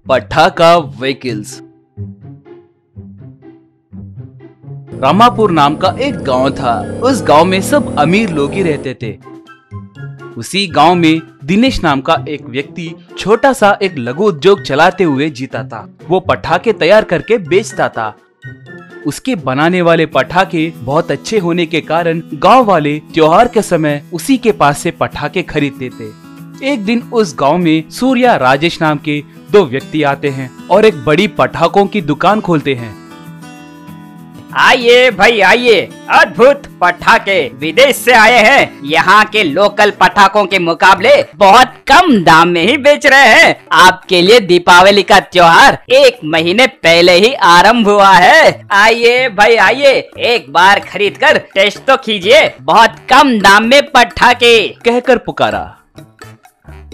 पटाखा व्हीकल्स। रामापुर नाम का एक गांव था। उस गांव में सब अमीर लोग ही रहते थे। उसी गांव में दिनेश नाम का एक व्यक्ति छोटा सा एक लघु उद्योग चलाते हुए जीता था। वो पटाखे तैयार करके बेचता था। उसके बनाने वाले पटाखे बहुत अच्छे होने के कारण गांव वाले त्योहार के समय उसी के पास से पटाखे खरीदते थे। एक दिन उस गांव में सूर्या राजेश नाम के दो व्यक्ति आते हैं और एक बड़ी पटाखों की दुकान खोलते हैं। आइए भाई आइए, अद्भुत पटाखे विदेश से आए हैं। यहाँ के लोकल पटाखों के मुकाबले बहुत कम दाम में ही बेच रहे हैं। आपके लिए दीपावली का त्योहार 1 महीने पहले ही आरंभ हुआ है। आइए भाई आइए, एक बार खरीद कर टेस्ट तो कीजिए। बहुत कम दाम में पटाखे कहकर पुकारा।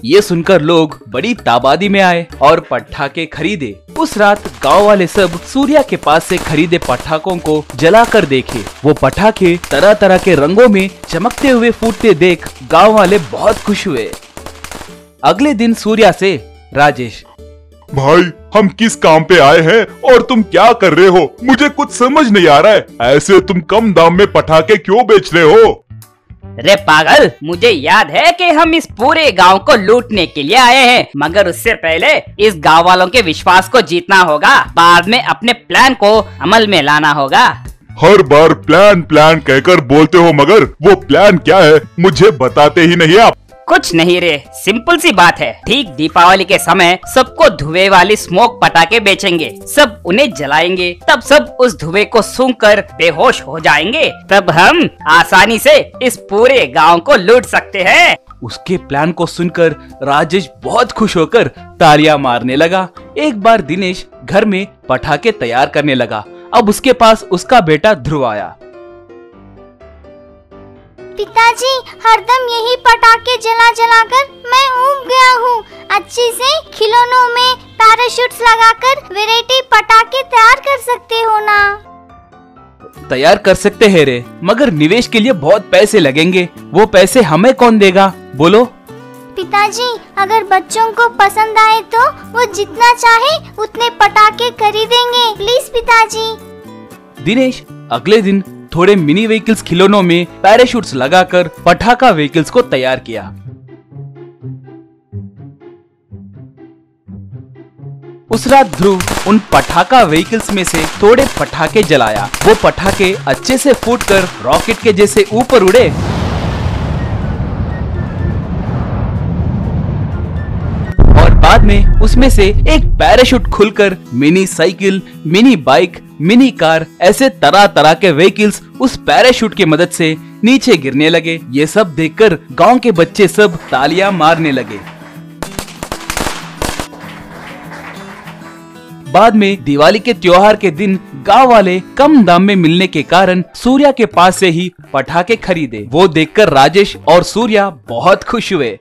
ये सुनकर लोग बड़ी ताबादी में आए और पटाखे खरीदे। उस रात गांव वाले सब सूर्या के पास से खरीदे पटाखों को जलाकर देखे। वो पटाखे तरह तरह के रंगों में चमकते हुए फूटते देख गांव वाले बहुत खुश हुए। अगले दिन सूर्या से राजेश, भाई हम किस काम पे आए हैं और तुम क्या कर रहे हो? मुझे कुछ समझ नहीं आ रहा है। ऐसे तुम कम दाम में पटाखे क्यों बेच रहे हो? रे पागल, मुझे याद है कि हम इस पूरे गांव को लूटने के लिए आए हैं, मगर उससे पहले इस गांव वालों के विश्वास को जीतना होगा। बाद में अपने प्लान को अमल में लाना होगा। हर बार प्लान प्लान कहकर बोलते हो, मगर वो प्लान क्या है मुझे बताते ही नहीं आप। कुछ नहीं रे, सिंपल सी बात है। ठीक दीपावली के समय सबको धुएं वाली स्मोक पटाखे बेचेंगे। सब उन्हें जलाएंगे, तब सब उस धुएं को सूंघकर बेहोश हो जाएंगे। तब हम आसानी से इस पूरे गांव को लूट सकते हैं। उसके प्लान को सुनकर राजेश बहुत खुश होकर तालियां मारने लगा। एक बार दिनेश घर में पटाखे तैयार करने लगा। अब उसके पास उसका बेटा ध्रुव आया। पिताजी, हरदम यही पटाखे जला जलाकर मैं ऊब गया हूँ। अच्छे से खिलौनों में पैराशूट्स लगाकर वैरायटी पटाखे तैयार कर सकते हो ना? तैयार कर सकते हैं रे, मगर निवेश के लिए बहुत पैसे लगेंगे। वो पैसे हमें कौन देगा, बोलो? पिताजी, अगर बच्चों को पसंद आए तो वो जितना चाहे उतने पटाखे खरीदेंगे। प्लीज पिताजी। दिनेश अगले दिन थोड़े मिनी व्हीकल्स खिलौनों में पैराशूट्स लगाकर पटाखा व्हीकल्स को तैयार किया। उस रात ध्रुव उन पटाखा व्हीकल्स में से थोड़े पटाखे जलाया। वो पटाखे अच्छे से फूटकर रॉकेट के जैसे ऊपर उड़े और बाद में उसमें से एक पैराशूट खुलकर mini cycle, mini bike, mini car, ऐसे तरह तरह के व्हीकल्स उस पैराशूट की मदद से नीचे गिरने लगे। ये सब देखकर गांव के बच्चे सब तालियां मारने लगे। बाद में दिवाली के त्योहार के दिन गांव वाले कम दाम में मिलने के कारण सूर्या के पास से ही पटाखे खरीदे। वो देखकर राजेश और सूर्या बहुत खुश हुए।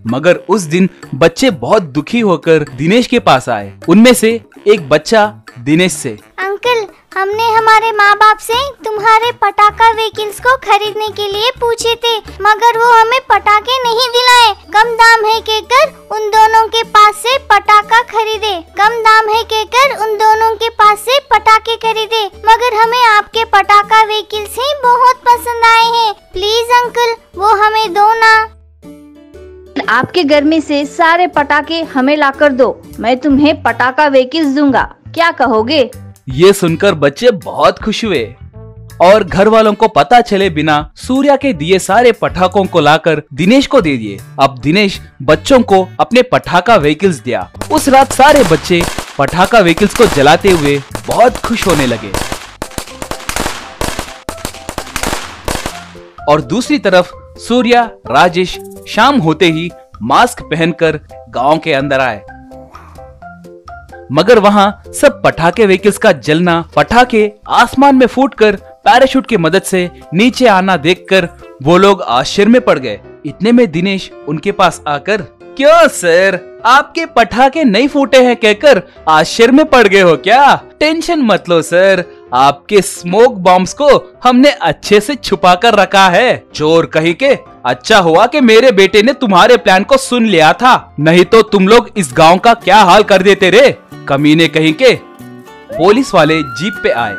मगर उस दिन बच्चे बहुत दुखी होकर दिनेश के पास आए। उनमें से एक बच्चा दिनेश से, अंकल, हमने हमारे माँ बाप से तुम्हारे पटाखा व्हीकल्स को खरीदने के लिए पूछे थे, मगर वो हमें पटाखे नहीं दिलाए। कम दाम है कहकर उन दोनों के पास से पटाखा खरीदे। कम दाम है कहकर उन दोनों के पास से पटाखे खरीदे, मगर हमें आपके पटाखा व्हीकल्स ही बहुत पसंद आए हैं। प्लीज अंकल, वो हमें दो ना। आपके घर में से सारे पटाखे हमें लाकर दो, मैं तुम्हें पटाखा व्हीकल्स दूंगा। क्या कहोगे? ये सुनकर बच्चे बहुत खुश हुए और घर वालों को पता चले बिना सूर्या के दिए सारे पटाखों को लाकर दिनेश को दे दिए। अब दिनेश बच्चों को अपने पटाखा व्हीकल्स दिया। उस रात सारे बच्चे पटाखा व्हीकल्स को जलाते हुए बहुत खुश होने लगे। और दूसरी तरफ सूर्या, राजेश शाम होते ही मास्क पहनकर गांव के अंदर आए। मगर वहां सब पटाखे व्हीकल्स का जलना, पटाखे आसमान में फूटकर पैराशूट की मदद से नीचे आना देखकर वो लोग आश्चर्य में पड़ गए। इतने में दिनेश उनके पास आकर, क्यों सर, आपके पटाखे नहीं फूटे हैं कहकर आश्चर्य में पड़ गए हो क्या? टेंशन मत लो सर, आपके स्मोक बॉम्ब्स को हमने अच्छे से छुपा कर रखा है। चोर कहीं के, अच्छा हुआ कि मेरे बेटे ने तुम्हारे प्लान को सुन लिया था, नहीं तो तुम लोग इस गांव का क्या हाल कर देते रे, कमीने कहीं के। पुलिस वाले जीप पे आए।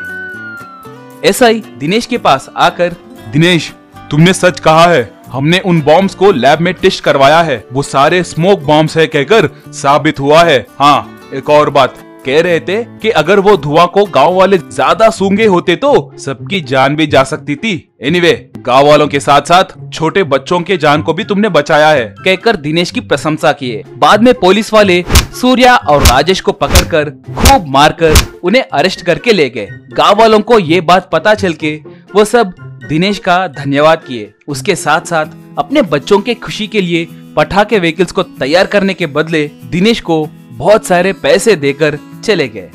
एसआई दिनेश के पास आकर, दिनेश, तुमने सच कहा है, हमने उन बॉम्ब्स को लैब में टेस्ट करवाया है, वो सारे स्मोक बॉम्ब्स है कहकर साबित हुआ है। हाँ, एक और बात, कह रहे थे कि अगर वो धुआं को गांव वाले ज्यादा सूंघे होते तो सबकी जान भी जा सकती थी। एनीवे, गांव वालों के साथ साथ छोटे बच्चों के जान को भी तुमने बचाया है, कहकर दिनेश की प्रशंसा किए। बाद में पुलिस वाले सूर्या और राजेश को पकड़कर खूब मारकर उन्हें अरेस्ट करके ले गए। गांव वालों को ये बात पता चल के वो सब दिनेश का धन्यवाद किए। उसके साथ साथ अपने बच्चों के खुशी के लिए पटाखे व्हीकल्स को तैयार करने के बदले दिनेश को बहुत सारे पैसे देकर चले गए।